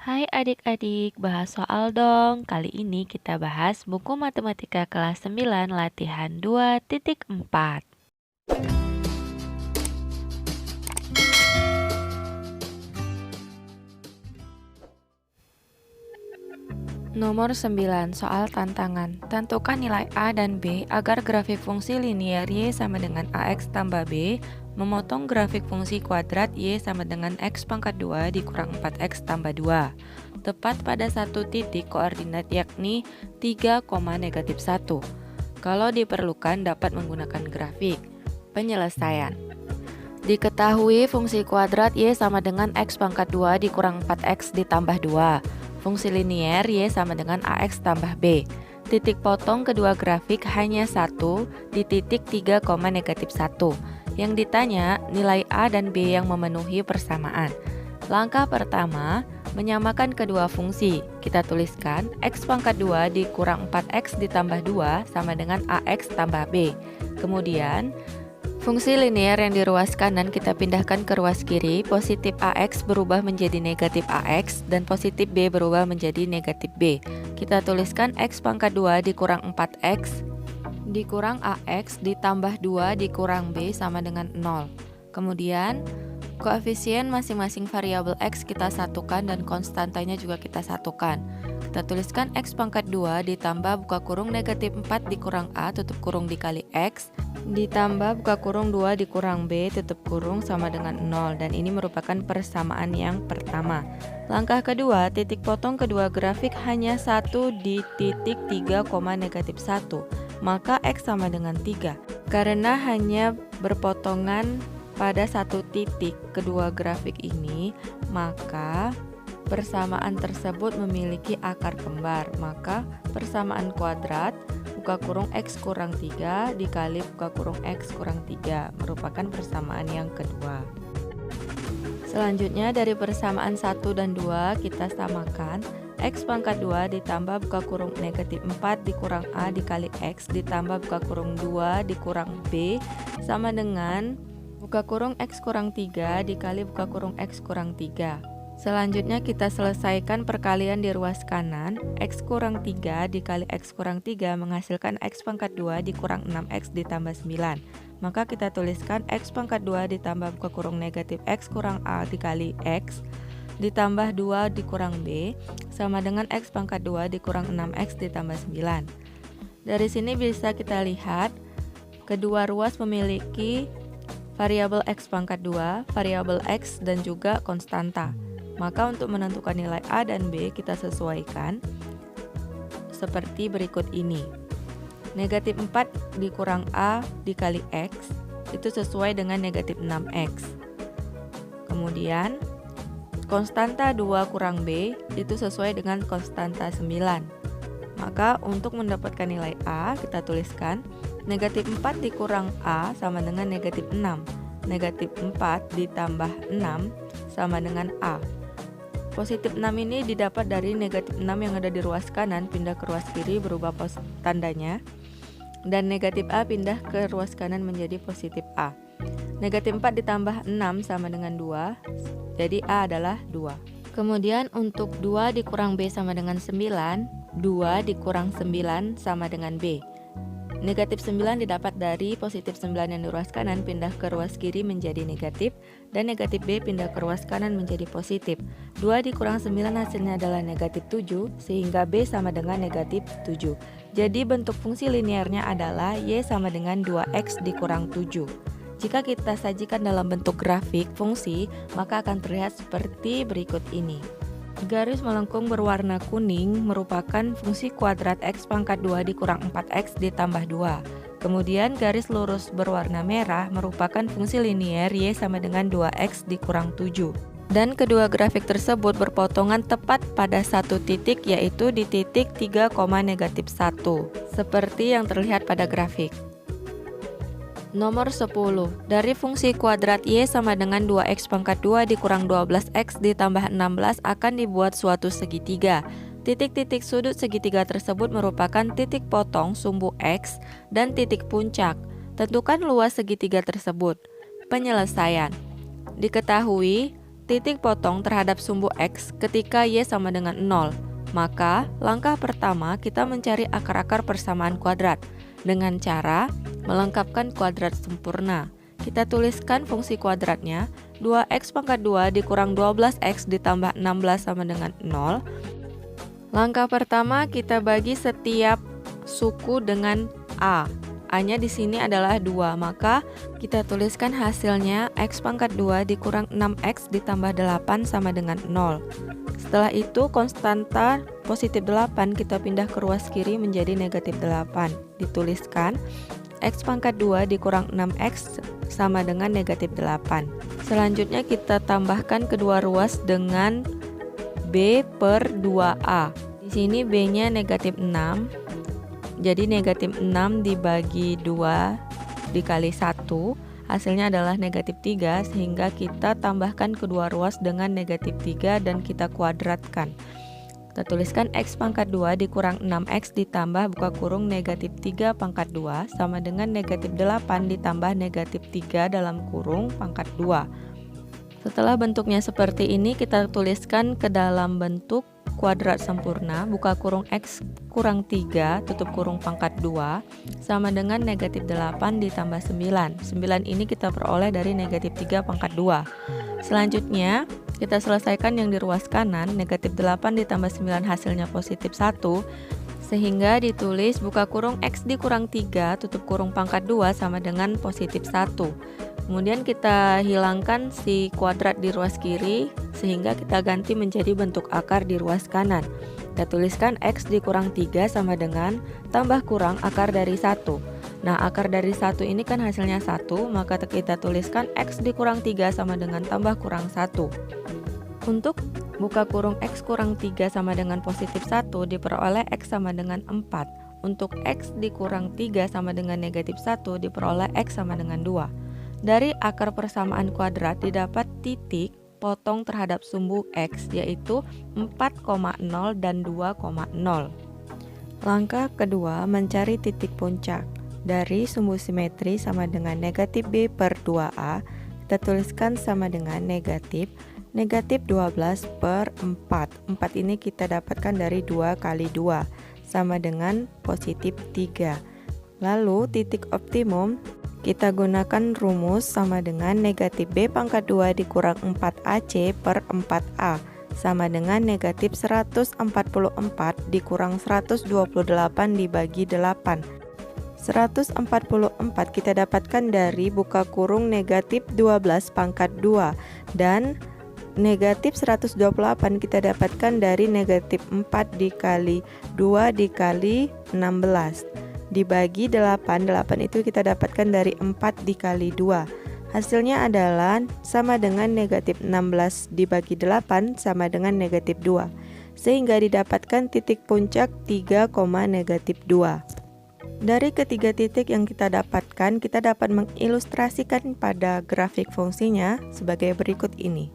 Hai adik-adik, bahas soal dong. Kali ini kita bahas buku matematika kelas 9 latihan 2.4. Nomor 9, soal tantangan. Tentukan nilai A dan B agar grafik fungsi linier Y sama dengan AX tambah B memotong grafik fungsi kuadrat Y sama dengan X pangkat 2 dikurang 4X tambah 2. Tepat pada satu titik koordinat yakni 3, negatif 1. Kalau diperlukan dapat menggunakan grafik. Penyelesaian. Diketahui fungsi kuadrat Y sama dengan X pangkat 2 dikurang 4X ditambah 2. Fungsi linier Y sama dengan AX tambah B. Titik potong kedua grafik hanya satu di titik 3, negatif 1. Yang ditanya nilai A dan B yang memenuhi persamaan. Langkah pertama, menyamakan kedua fungsi. Kita tuliskan X pangkat 2 dikurang 4X ditambah 2 sama dengan AX tambah B. Kemudian, fungsi linier yang di ruas kanan kita pindahkan ke ruas kiri, positif AX berubah menjadi negatif AX, dan positif B berubah menjadi negatif B. Kita tuliskan X pangkat 2 dikurang 4X dikurang AX ditambah 2 dikurang B sama dengan 0. Kemudian, koefisien masing-masing variabel X kita satukan dan konstantanya juga kita satukan. Kita tuliskan X pangkat 2 ditambah buka kurung negatif 4 dikurang A tutup kurung dikali X ditambah buka kurung 2 dikurang B tutup kurung sama dengan 0, dan ini merupakan persamaan yang pertama. Langkah kedua, titik potong kedua grafik hanya satu di titik 3, negatif 1, maka X sama dengan 3. Karena hanya berpotongan pada satu titik kedua grafik ini, maka persamaan tersebut memiliki akar kembar. Maka persamaan kuadrat buka kurung X kurang 3 dikali buka kurung X kurang 3 merupakan persamaan yang kedua. Selanjutnya dari persamaan 1 dan 2 kita samakan X pangkat 2 ditambah buka kurung negatif 4 dikurang A dikali X ditambah buka kurung 2 dikurang B sama dengan buka kurung X kurang 3 dikali buka kurung X kurang 3. Selanjutnya kita selesaikan perkalian di ruas kanan. X kurang 3 dikali X kurang 3 menghasilkan X pangkat 2 dikurang 6X ditambah 9. Maka kita tuliskan X pangkat 2 ditambah buka kurung negatif X kurang A dikali X ditambah 2 dikurang B sama dengan X pangkat 2 dikurang 6X ditambah 9. Dari sini bisa kita lihat kedua ruas memiliki variabel X pangkat 2, variabel X, dan juga konstanta. Maka untuk menentukan nilai A dan B kita sesuaikan seperti berikut ini. Negatif 4 dikurang A dikali X itu sesuai dengan negatif 6X. Kemudian konstanta 2 kurang B itu sesuai dengan konstanta 9. Maka untuk mendapatkan nilai A kita tuliskan negatif 4 dikurang A sama dengan negatif 6. Negatif 4 ditambah 6 sama dengan A. Positif 6 ini didapat dari negatif 6 yang ada di ruas kanan pindah ke ruas kiri berubah tandanya, dan negatif A pindah ke ruas kanan menjadi positif A. Negatif 4 ditambah 6 sama dengan 2, jadi A adalah 2. Kemudian untuk 2 dikurang B sama dengan 9, 2 dikurang 9 sama dengan B. Negatif 9 didapat dari positif 9 yang di ruas kanan pindah ke ruas kiri menjadi negatif, dan negatif B pindah ke ruas kanan menjadi positif. 2 dikurang 9 hasilnya adalah negatif 7, sehingga B sama dengan negatif 7. Jadi bentuk fungsi linearnya adalah Y sama dengan 2X dikurang 7. Jika kita sajikan dalam bentuk grafik fungsi, maka akan terlihat seperti berikut ini. Garis melengkung berwarna kuning merupakan fungsi kuadrat X pangkat 2 dikurang 4X ditambah 2. Kemudian garis lurus berwarna merah merupakan fungsi linier Y sama dengan 2X dikurang 7. Dan kedua grafik tersebut berpotongan tepat pada satu titik, yaitu di titik 3, negatif 1. Seperti yang terlihat pada grafik. Nomor 10. Dari fungsi kuadrat Y sama dengan 2X pangkat 2 dikurang 12X ditambah 16 akan dibuat suatu segitiga. Titik-titik sudut segitiga tersebut merupakan titik potong sumbu X dan titik puncak. Tentukan luas segitiga tersebut. Penyelesaian. Diketahui titik potong terhadap sumbu X ketika Y sama dengan 0. Maka, langkah pertama kita mencari akar-akar persamaan kuadrat dengan cara melengkapkan kuadrat sempurna. Kita tuliskan fungsi kuadratnya, 2x pangkat 2 dikurang 12x ditambah 16 sama dengan 0. Langkah pertama kita bagi setiap suku dengan A. A-nya di sini adalah 2, maka kita tuliskan hasilnya x pangkat 2 dikurang 6x ditambah 8 sama dengan 0. Setelah itu konstanta positif 8 kita pindah ke ruas kiri menjadi negatif 8. Dituliskan x pangkat 2 dikurang 6x sama dengan negatif 8. Selanjutnya kita tambahkan kedua ruas dengan B per 2A. Di sini B-nya negatif 6. Jadi negatif 6 dibagi 2 dikali 1, hasilnya adalah negatif 3, sehingga kita tambahkan kedua ruas dengan negatif 3 dan kita kuadratkan. Kita tuliskan x pangkat 2 dikurang 6x ditambah buka kurung negatif 3 pangkat 2 sama dengan negatif 8 ditambah negatif 3 dalam kurung pangkat 2. Setelah bentuknya seperti ini, kita tuliskan ke dalam bentuk kuadrat sempurna, buka kurung x kurang 3 tutup kurung pangkat 2 sama dengan negatif 8 ditambah 9. 9 ini kita peroleh dari negatif 3 pangkat 2. Selanjutnya kita selesaikan yang di ruas kanan, negatif 8 ditambah 9 hasilnya positif 1, sehingga ditulis buka kurung x dikurang 3 tutup kurung pangkat 2 sama dengan positif 1. Kemudian kita hilangkan si kuadrat di ruas kiri sehingga kita ganti menjadi bentuk akar di ruas kanan. Kita tuliskan x dikurang 3 sama dengan tambah kurang akar dari 1. Nah, akar dari 1 ini kan hasilnya 1, maka kita tuliskan x dikurang 3 sama dengan tambah kurang 1. Untuk buka kurung x kurang 3 sama dengan positif 1 diperoleh x sama dengan 4. Untuk x dikurang 3 sama dengan negatif 1 diperoleh x sama dengan 2. Dari akar persamaan kuadrat didapat titik potong terhadap sumbu X, yaitu 4,0 dan 2,0. Langkah kedua, mencari titik puncak. Dari sumbu simetri sama dengan negatif B per 2A, kita tuliskan sama dengan negatif 12 per 4. 4 ini kita dapatkan dari 2 kali 2, sama dengan positif 3. Lalu titik optimum, kita gunakan rumus sama dengan negatif B pangkat 2 dikurang 4AC per 4A sama dengan negatif 144 dikurang 128 dibagi 8. 144 kita dapatkan dari buka kurung negatif 12 pangkat 2 dan negatif 128 kita dapatkan dari negatif 4 dikali 2 dikali 16. Dibagi 8 itu kita dapatkan dari 4 dikali 2. Hasilnya adalah sama dengan negatif 16 dibagi 8 sama dengan negatif 2. Sehingga didapatkan titik puncak 3, negatif 2. Dari ketiga titik yang kita dapatkan, kita dapat mengilustrasikan pada grafik fungsinya sebagai berikut ini.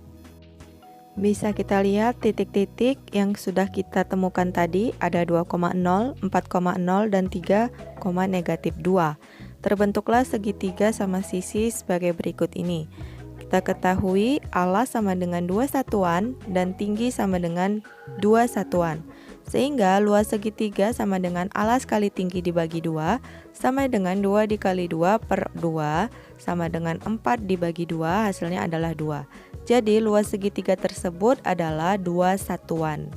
Bisa kita lihat titik-titik yang sudah kita temukan tadi ada 2,0, 4,0, dan 3, negatif 2. Terbentuklah segitiga sama sisi sebagai berikut ini. Kita ketahui alas sama dengan 2 satuan dan tinggi sama dengan 2 satuan. Sehingga luas segitiga sama dengan alas kali tinggi dibagi 2 sama dengan 2 dikali 2 per 2 sama dengan 4 dibagi 2, hasilnya adalah 2. Jadi luas segitiga tersebut adalah 2 satuan.